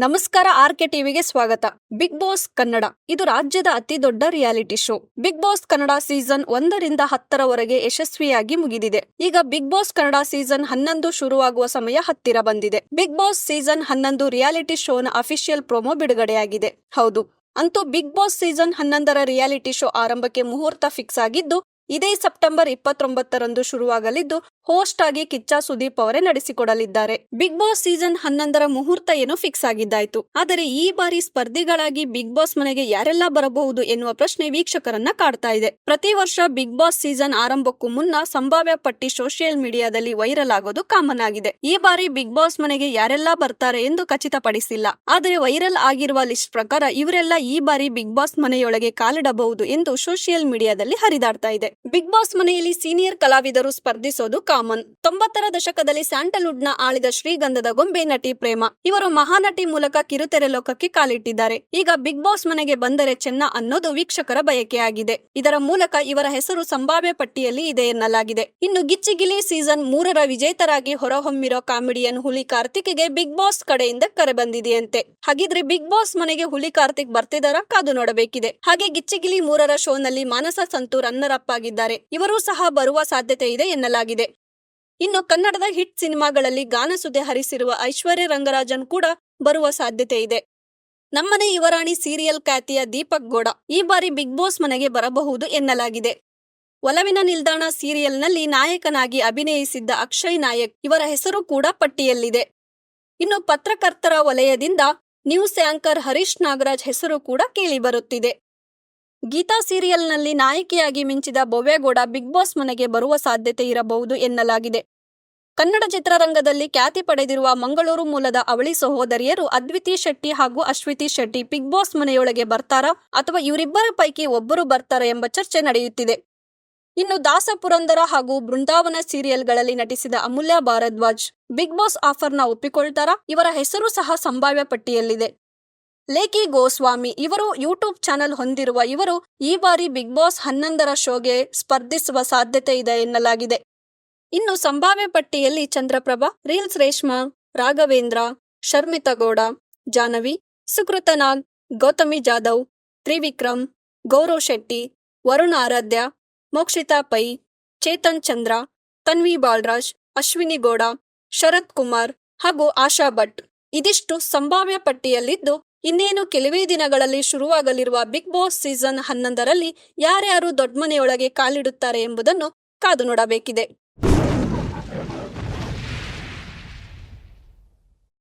ನಮಸ್ಕಾರ, ಆರ್ಕೆ ಟಿವಿಗೆ ಸ್ವಾಗತ. ಬಿಗ್ ಬಾಸ್ ಕನ್ನಡ ಇದು ರಾಜ್ಯದ ಅತಿ ದೊಡ್ಡ reality show. Bigg Boss Kannada season 1ರಿಂದ 10ರವರೆಗೆ ಯಶಸ್ವಿಯಾಗಿ ಮುಗಿದಿದೆ. ಈಗ ಬಿಗ್ ಬಾಸ್ ಕನ್ನಡ ಸೀಸನ್ 11 ಶುರುವಾಗುವ ಸಮಯ ಹತ್ತಿರ ಬಂದಿದೆ. ಬಿಗ್ ಬಾಸ್ ಸೀಸನ್ 11 ರಿಯಾಲಿಟಿ ಶೋನ ಅಫಿಷಿಯಲ್ ಪ್ರೊಮೋ ಬಿಡುಗಡೆಯಾಗಿದೆ. ಹೌದು, ಅಂತೂ ಬಿಗ್ ಬಾಸ್ ಸೀಸನ್ 11ರ ರಿಯಾಲಿಟಿ ಶೋ ಆರಂಭಕ್ಕೆ ಮುಹೂರ್ತ ಫಿಕ್ಸ್ ಆಗಿದ್ದು, ಇದೇ ಸೆಪ್ಟೆಂಬರ್ 29ರಂದು ಶುರುವಾಗಲಿದ್ದು, ಹೋಸ್ಟ್ ಆಗಿ ಕಿಚ್ಚ ಸುದೀಪ್ ಅವರೇ ನಡೆಸಿಕೊಡಲಿದ್ದಾರೆ. ಬಿಗ್ ಬಾಸ್ ಸೀಸನ್ 11ರ ಮುಹೂರ್ತ ಏನೋ ಫಿಕ್ಸ್ ಆಗಿದ್ದಾಯ್ತು. ಆದರೆ ಈ ಬಾರಿ ಸ್ಪರ್ಧಿಗಳಾಗಿ ಬಿಗ್ ಬಾಸ್ ಮನೆಗೆ ಯಾರೆಲ್ಲ ಬರಬಹುದು ಎನ್ನುವ ಪ್ರಶ್ನೆ ವೀಕ್ಷಕರನ್ನ ಕಾಡ್ತಾ ಇದೆ. ಪ್ರತಿ ವರ್ಷ ಬಿಗ್ ಬಾಸ್ ಸೀಸನ್ ಆರಂಭಕ್ಕೂ ಮುನ್ನ ಸಂಭಾವ್ಯ ಪಟ್ಟಿ ಸೋಷಿಯಲ್ ಮೀಡಿಯಾದಲ್ಲಿ ವೈರಲ್ ಆಗೋದು ಕಾಮನ್ ಆಗಿದೆ. ಈ ಬಾರಿ ಬಿಗ್ ಬಾಸ್ ಮನೆಗೆ ಯಾರೆಲ್ಲ ಬರ್ತಾರೆ ಎಂದು ಖಚಿತಪಡಿಸಿಲ್ಲ. ಆದರೆ ವೈರಲ್ ಆಗಿರುವ ಲಿಸ್ಟ್ ಪ್ರಕಾರ ಇವರೆಲ್ಲ ಈ ಬಾರಿ ಬಿಗ್ ಬಾಸ್ ಮನೆಯೊಳಗೆ ಕಾಲಿಡಬಹುದು ಎಂದು ಸೋಷಿಯಲ್ ಮೀಡಿಯಾದಲ್ಲಿ ಹರಿದಾಡ್ತಾ ಇದೆ. ಬಿಗ್ ಬಾಸ್ ಮನೆಯಲ್ಲಿ ಸೀನಿಯರ್ ಕಲಾವಿದರು ಸ್ಪರ್ಧಿಸೋದು ಕಾಮನ್. 90ರ ದಶಕದಲ್ಲಿ ಸ್ಯಾಂಡಲ್ವುಡ್ ನ ಆಳಿದ ಶ್ರೀಗಂಧದ ಗೊಂಬೆ ನಟಿ ಪ್ರೇಮ ಇವರು ಮಹಾನಟಿ ಮೂಲಕ ಕಿರುತೆರೆ ಲೋಕಕ್ಕೆ ಕಾಲಿಟ್ಟಿದ್ದಾರೆ. ಈಗ ಬಿಗ್ ಬಾಸ್ ಮನೆಗೆ ಬಂದರೆ ಚೆನ್ನ ಅನ್ನೋದು ವೀಕ್ಷಕರ ಬಯಕೆಯಾಗಿದೆ. ಇದರ ಮೂಲಕ ಇವರ ಹೆಸರು ಸಂಭಾವ್ಯ ಪಟ್ಟಿಯಲ್ಲಿ ಇದೆ ಎನ್ನಲಾಗಿದೆ. ಇನ್ನು ಗಿಚ್ಚಿಗಿಲಿ ಸೀಸನ್ 3ರ ವಿಜೇತರಾಗಿ ಹೊರಹೊಮ್ಮಿರೋ ಕಾಮಿಡಿಯನ್ ಹುಲಿ ಕಾರ್ತಿಕ್ಗೆ ಬಿಗ್ ಬಾಸ್ ಕಡೆಯಿಂದ ಕರೆ ಬಂದಿದೆಯಂತೆ. ಹಾಗಿದ್ರೆ ಬಿಗ್ ಬಾಸ್ ಮನೆಗೆ ಹುಲಿ ಕಾರ್ತಿಕ್ ಬರ್ತಿದಾರಾ? ಕಾದು ನೋಡಬೇಕಿದೆ. ಹಾಗೆ ಗಿಚ್ಚಿಗಿಲಿ 3ರ ಶೋನಲ್ಲಿ ಮಾನಸ ಸಂತೂರ್ ರನ್ನರ್ ಅಪ್ ಆಗಿದ್ದಾರೆ. ಇವರೂ ಸಹ ಬರುವ ಸಾಧ್ಯತೆ ಇದೆ ಎನ್ನಲಾಗಿದೆ. ಇನ್ನು ಕನ್ನಡದ ಹಿಟ್ ಸಿನಿಮಾಗಳಲ್ಲಿ ಗಾನಸುದೆ ಹರಿಸಿರುವ ಐಶ್ವರ್ಯ ರಂಗರಾಜನ್ ಕೂಡ ಬರುವ ಸಾಧ್ಯತೆ ಇದೆ. ನಮ್ಮನೆ ಯುವರಾಣಿ ಸೀರಿಯಲ್ ಖ್ಯಾತಿಯ ದೀಪಕ್ ಗೌಡ ಈ ಬಾರಿ ಬಿಗ್ ಬಾಸ್ ಮನೆಗೆ ಬರಬಹುದು ಎನ್ನಲಾಗಿದೆ. ಒಲವಿನ ನಿಲ್ದಾಣ ಸೀರಿಯಲ್ನಲ್ಲಿ ನಾಯಕನಾಗಿ ಅಭಿನಯಿಸಿದ್ದ ಅಕ್ಷಯ್ ನಾಯಕ್ ಇವರ ಹೆಸರು ಕೂಡ ಪಟ್ಟಿಯಲ್ಲಿದೆ. ಇನ್ನು ಪತ್ರಕರ್ತರ ವಲಯದಿಂದ ನ್ಯೂಸ್ ಆಂಕರ್ ಹರೀಶ್ ನಾಗರಾಜ್ ಹೆಸರು ಕೂಡ ಕೇಳಿಬರುತ್ತಿದೆ. ಗೀತಾ ಸೀರಿಯಲ್ನಲ್ಲಿ ನಾಯಕಿಯಾಗಿ ಮಿಂಚಿದ ಭವ್ಯಗೌಡ ಬಿಗ್ ಬಾಸ್ ಮನೆಗೆ ಬರುವ ಸಾಧ್ಯತೆ ಇರಬಹುದು ಎನ್ನಲಾಗಿದೆ. ಕನ್ನಡ ಚಿತ್ರರಂಗದಲ್ಲಿ ಖ್ಯಾತಿ ಪಡೆದಿರುವ ಮಂಗಳೂರು ಮೂಲದ ಅವಳಿ ಸಹೋದರಿಯರು ಅದ್ವಿತಿ ಶೆಟ್ಟಿ ಹಾಗೂ ಅಶ್ವಿತಿ ಶೆಟ್ಟಿ ಬಿಗ್ ಬಾಸ್ ಮನೆಯೊಳಗೆ ಬರ್ತಾರಾ ಅಥವಾ ಇವರಿಬ್ಬರ ಪೈಕಿ ಒಬ್ಬರು ಬರ್ತಾರಾ ಎಂಬ ಚರ್ಚೆ ನಡೆಯುತ್ತಿದೆ. ಇನ್ನು ದಾಸ ಪುರಂದರ ಹಾಗೂ ಬೃಂದಾವನ ಸೀರಿಯಲ್ಗಳಲ್ಲಿ ನಟಿಸಿದ ಅಮೂಲ್ಯ ಭಾರದ್ವಾಜ್ ಬಿಗ್ ಬಾಸ್ ಆಫರ್ನ ಒಪ್ಪಿಕೊಳ್ತಾರಾ? ಇವರ ಹೆಸರು ಸಹ ಸಂಭಾವ್ಯ ಪಟ್ಟಿಯಲ್ಲಿದೆ. ಲೇಖಿ ಗೋಸ್ವಾಮಿ ಇವರು ಯೂಟ್ಯೂಬ್ ಚಾನೆಲ್ ಹೊಂದಿರುವ ಇವರು ಈ ಬಾರಿ ಬಿಗ್ ಬಾಸ್ 11ರ ಶೋಗೆ ಸ್ಪರ್ಧಿಸುವ ಸಾಧ್ಯತೆ ಇದೆ ಎನ್ನಲಾಗಿದೆ. ಇನ್ನು ಸಂಭಾವ್ಯ ಪಟ್ಟಿಯಲ್ಲಿ ಚಂದ್ರಪ್ರಭಾ, ರೀಲ್ಸ್ ರೇಷ್ಮಾ, ರಾಘವೇಂದ್ರ, ಶರ್ಮಿತಾ ಗೌಡ, ಜಾಹ್ನವಿ, ಸುಕೃತ ನಾಗ್, ಗೌತಮಿ ಜಾಧವ್, ತ್ರಿವಿಕ್ರಮ್, ಗೌರವ್ ಶೆಟ್ಟಿ, ವರುಣ್ ಆರಾಧ್ಯ, ಮೋಕ್ಷಿತಾ ಪೈ, ಚೇತನ್ ಚಂದ್ರ, ತನ್ವಿ ಬಾಳ್ರಾಜ್, ಅಶ್ವಿನಿ ಗೌಡ, ಶರತ್ ಕುಮಾರ್ ಹಾಗೂ ಆಶಾ ಭಟ್ ಇದಿಷ್ಟು ಸಂಭಾವ್ಯ ಪಟ್ಟಿಯಲ್ಲಿದ್ದು, ಇನ್ನೇನು ಕೆಲವೇ ದಿನಗಳಲ್ಲಿ ಶುರುವಾಗಲಿರುವ ಬಿಗ್ ಬಾಸ್ ಸೀಸನ್ 11ರಲ್ಲಿ ಯಾರ್ಯಾರು ದೊಡ್ಡಮನೆಯೊಳಗೆ ಕಾಲಿಡುತ್ತಾರೆ ಎಂಬುದನ್ನು ಕಾದು ನೋಡಬೇಕಿದೆ.